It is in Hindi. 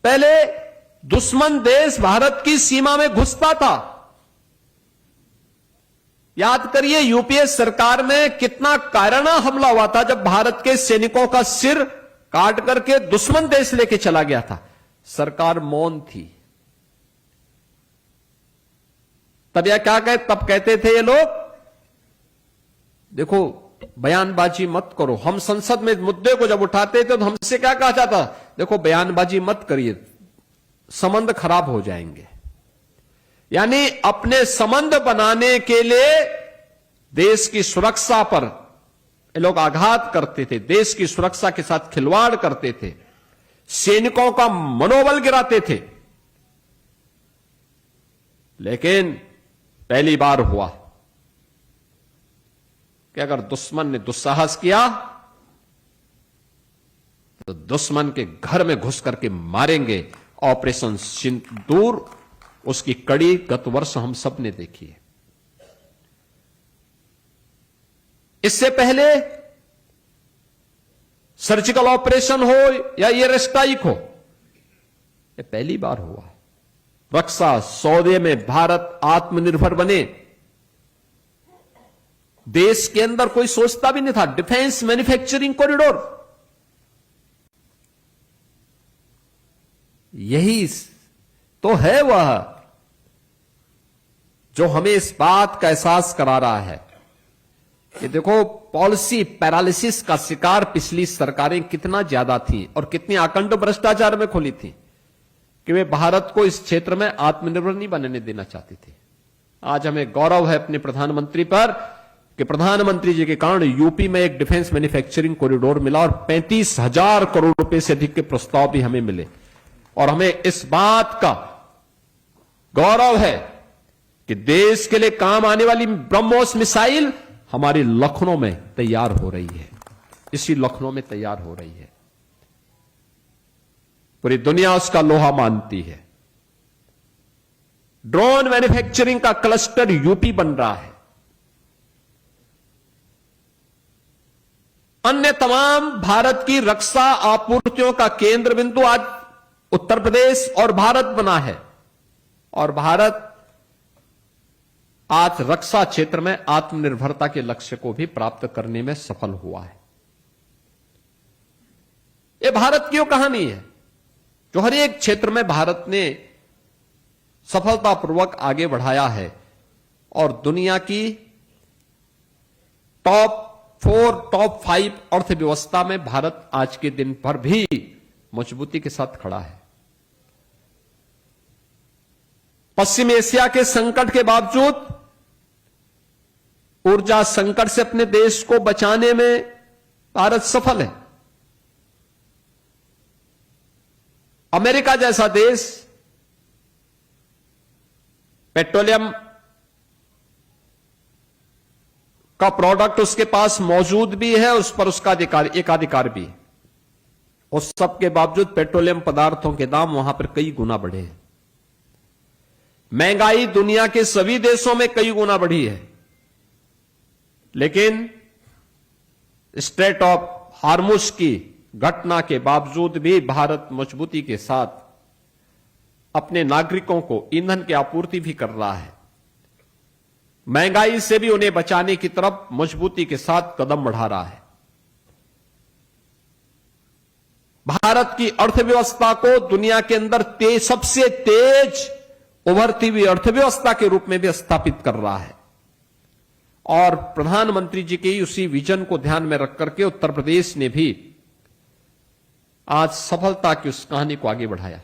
पहले दुश्मन देश भारत की सीमा में घुसता था। याद करिए यूपीए सरकार में कितना कायराना हमला हुआ था जब भारत के सैनिकों का सिर काट करके दुश्मन देश लेके चला गया था। सरकार मौन थी। तब यह क्या तब कहते थे ये लोग, देखो बयानबाजी मत करो। हम संसद में मुद्दे को जब उठाते थे तो हमसे क्या कहा जाता, देखो बयानबाजी मत करिए, संबंध खराब हो जाएंगे। यानी अपने संबंध बनाने के लिए देश की सुरक्षा पर ये लोग आघात करते थे, देश की सुरक्षा के साथ खिलवाड़ करते थे, सैनिकों का मनोबल गिराते थे। लेकिन पहली बार हुआ कि अगर दुश्मन ने दुस्साहस किया तो दुश्मन के घर में घुस करके मारेंगे। ऑपरेशन सिंदूर उसकी कड़ी गत वर्ष हम सब ने देखी है। इससे पहले सर्जिकल ऑपरेशन हो या एयर स्ट्राइक हो, यह पहली बार हुआ। रक्षा सौदे में भारत आत्मनिर्भर बने, देश के अंदर कोई सोचता भी नहीं था। डिफेंस मैन्युफैक्चरिंग कॉरिडोर, यही तो है वह जो हमें इस बात का एहसास करा रहा है कि देखो पॉलिसी पैरालिसिस का शिकार पिछली सरकारें कितना ज्यादा थी और कितनी आकंठ भ्रष्टाचार में खुली थी कि वे भारत को इस क्षेत्र में आत्मनिर्भर नहीं बनने देना चाहती थी। आज हमें गौरव है अपने प्रधानमंत्री पर कि प्रधानमंत्री जी के कारण यूपी में एक डिफेंस मैन्युफैक्चरिंग कॉरिडोर मिला और 35,000 करोड़ रुपए से अधिक के प्रस्ताव भी हमें मिले। और हमें इस बात का गौरव है कि देश के लिए काम आने वाली ब्रह्मोस मिसाइल हमारी लखनऊ में तैयार हो रही है, इसी लखनऊ में तैयार हो रही है। पूरी दुनिया उसका लोहा मानती है। ड्रोन मैन्युफैक्चरिंग का क्लस्टर यूपी बन रहा है। अन्य तमाम भारत की रक्षा आपूर्तियों का केंद्र बिंदु आज उत्तर प्रदेश और भारत बना है। और भारत आज रक्षा क्षेत्र में आत्मनिर्भरता के लक्ष्य को भी प्राप्त करने में सफल हुआ है। यह भारत की वो कहानी है जो हर एक क्षेत्र में भारत ने सफलतापूर्वक आगे बढ़ाया है और दुनिया की टॉप 4, टॉप 5 अर्थव्यवस्था में भारत आज के दिन पर भी मजबूती के साथ खड़ा है। पश्चिम एशिया के संकट के बावजूद ऊर्जा संकट से अपने देश को बचाने में भारत सफल है। अमेरिका जैसा देश पेट्रोलियम का प्रोडक्ट उसके पास मौजूद भी है, उस पर उसका एकाधिकार भी है। उस सब के बावजूद पेट्रोलियम पदार्थों के दाम वहां पर कई गुना बढ़े हैं। महंगाई दुनिया के सभी देशों में कई गुना बढ़ी है, लेकिन स्ट्रेट ऑफ हार्मुज की घटना के बावजूद भी भारत मजबूती के साथ अपने नागरिकों को ईंधन की आपूर्ति भी कर रहा है। महंगाई से भी उन्हें बचाने की तरफ मजबूती के साथ कदम बढ़ा रहा है। भारत की अर्थव्यवस्था को दुनिया के अंदर सबसे तेज उभरती हुई अर्थव्यवस्था के रूप में भी स्थापित कर रहा है। और प्रधानमंत्री जी के उसी विजन को ध्यान में रख करके उत्तर प्रदेश ने भी आज सफलता की उस कहानी को आगे बढ़ाया।